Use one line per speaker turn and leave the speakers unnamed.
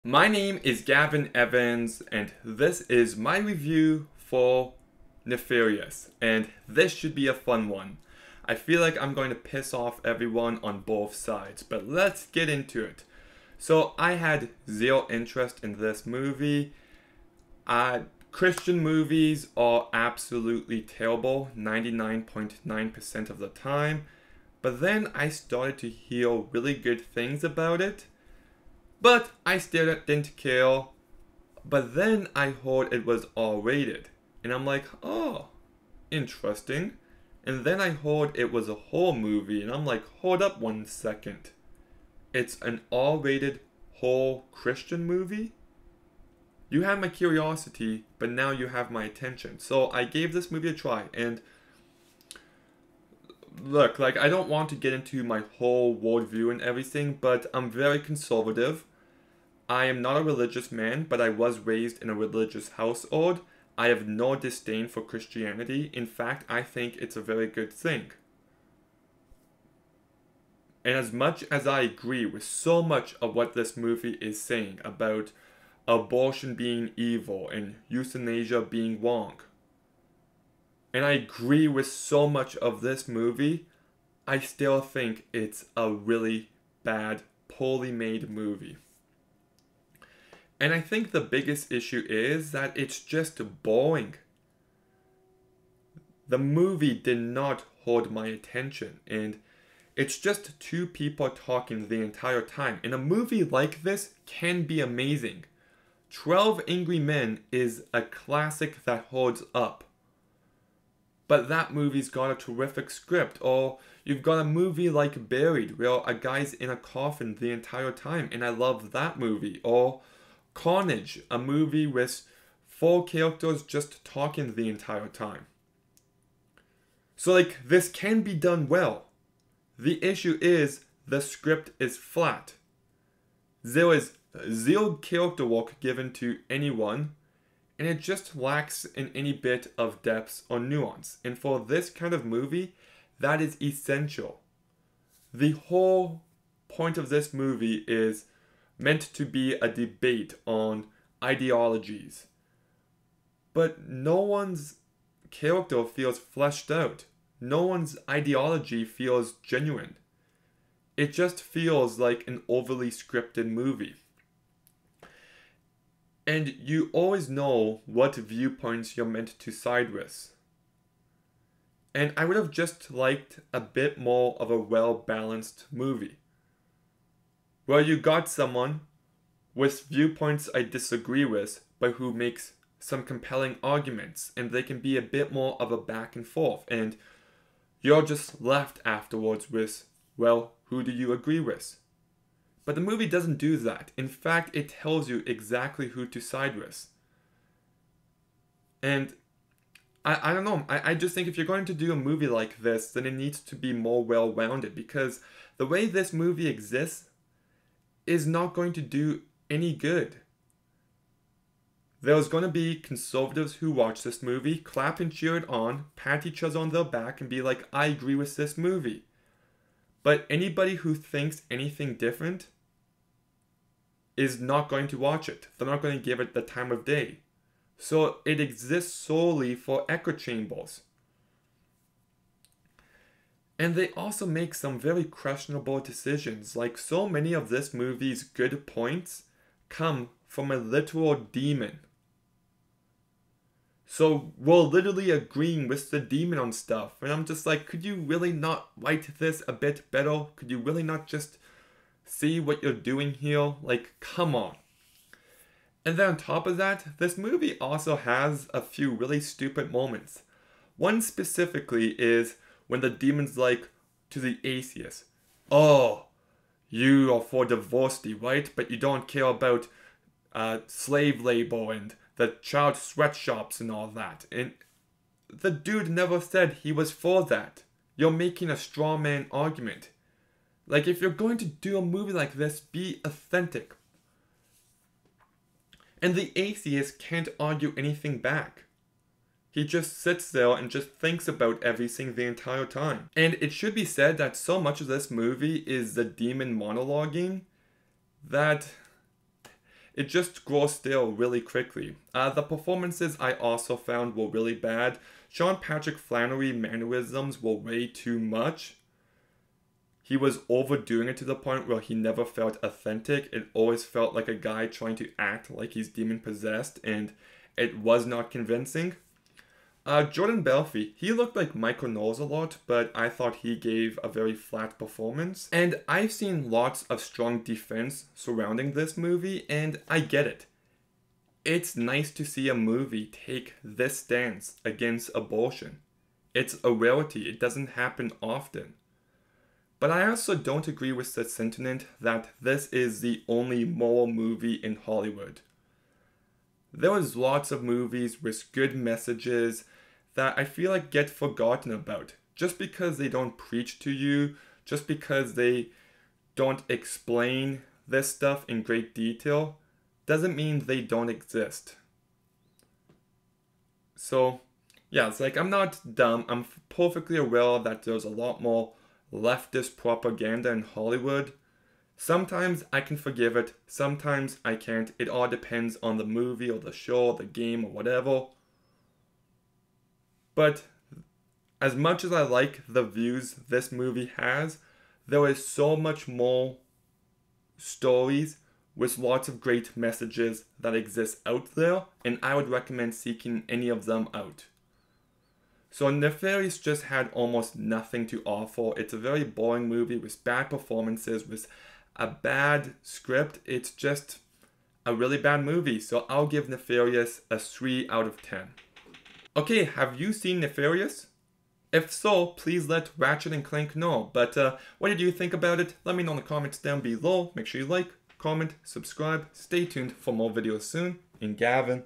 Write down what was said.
My name is Gavin Evans, and this is my review for Nefarious, and this should be a fun one. I feel like I'm going to piss off everyone on both sides, but let's get into it. So, I had zero interest in this movie. Christian movies are absolutely terrible 99.9% of the time, but then I started to hear really good things about it. But I still didn't care. But then I heard it was R-rated. And I'm like, oh, interesting. And then I heard it was a horror movie. And I'm like, hold up 1 second. It's an R-rated horror Christian movie? You had my curiosity, but now you have my attention. So I gave this movie a try. And look, I don't want to get into my whole worldview and everything, but I'm very conservative. I am not a religious man, but I was raised in a religious household. I have no disdain for Christianity. In fact, I think it's a very good thing. And as much as I agree with so much of what this movie is saying about abortion being evil and euthanasia being wrong, and I agree with so much of this movie, I still think it's a really bad, poorly made movie. And I think the biggest issue is that it's just boring. The movie did not hold my attention, and it's just two people talking the entire time. And a movie like this can be amazing. 12 Angry Men is a classic that holds up. But that movie's got a terrific script. Or you've got a movie like Buried, where a guy's in a coffin the entire time, and I love that movie. Or Carnage, a movie with 4 characters just talking the entire time. So this can be done well. The issue is the script is flat. There is zero character work given to anyone, and it just lacks in any bit of depth or nuance. And for this kind of movie, that is essential. The whole point of this movie is meant to be a debate on ideologies. But no one's character feels fleshed out. No one's ideology feels genuine. It just feels like an overly scripted movie. And you always know what viewpoints you're meant to side with. And I would have just liked a bit more of a well-balanced movie, where you got someone with viewpoints I disagree with, but who makes some compelling arguments, and they can be a bit more of a back and forth, and you're just left afterwards with, well, who do you agree with? But the movie doesn't do that. In fact, it tells you exactly who to side with. And I don't know, I just think if you're going to do a movie like this, then it needs to be more well-rounded, because the way this movie exists is not going to do any good. There's going to be conservatives who watch this movie, clap and cheer it on, pat each other on their back, and be like, I agree with this movie. But anybody who thinks anything different is not going to watch it. They're not going to give it the time of day. So it exists solely for echo chambers. And they also make some very questionable decisions. Like, so many of this movie's good points come from a literal demon. So we're literally agreeing with the demon on stuff. And I'm just like, could you really not write this a bit better? Could you really not just see what you're doing here? Like, come on. And then on top of that, this movie also has a few really stupid moments. One specifically is when the demon's like to the atheist, oh, you are for diversity, right? But you don't care about slave labor and the child sweatshops and all that. And the dude never said he was for that. You're making a straw man argument. Like, if you're going to do a movie like this, be authentic. And the atheist can't argue anything back. He just sits there and just thinks about everything the entire time. And it should be said that so much of this movie is the demon monologuing that it just grows stale really quickly. The performances I also found were really bad. Sean Patrick Flannery mannerisms were way too much. He was overdoing it to the point where he never felt authentic. It always felt like a guy trying to act like he's demon possessed, and it was not convincing. Jordan Belfi, he looked like Michael Knowles a lot, but I thought he gave a very flat performance. And I've seen lots of strong defense surrounding this movie, and I get it. It's nice to see a movie take this stance against abortion. It's a rarity, it doesn't happen often. But I also don't agree with the sentiment that this is the only moral movie in Hollywood. There was lots of movies with good messages that I feel like get forgotten about. Just because they don't preach to you, just because they don't explain this stuff in great detail, doesn't mean they don't exist. So, yeah, it's like I'm not dumb. I'm perfectly aware that there's a lot more leftist propaganda in Hollywood. Sometimes I can forgive it, sometimes I can't. It all depends on the movie or the show or the game or whatever. But as much as I like the views this movie has, there is so much more stories with lots of great messages that exist out there, and I would recommend seeking any of them out. So Nefarious just had almost nothing to offer. It's a very boring movie with bad performances, with a bad script. It's just a really bad movie. So I'll give Nefarious a 3 out of 10. Okay, have you seen Nefarious? If so, please let Ratchet and Clank know. But what did you think about it? Let me know in the comments down below. Make sure you like, comment, subscribe. Stay tuned for more videos soon. And Gavin,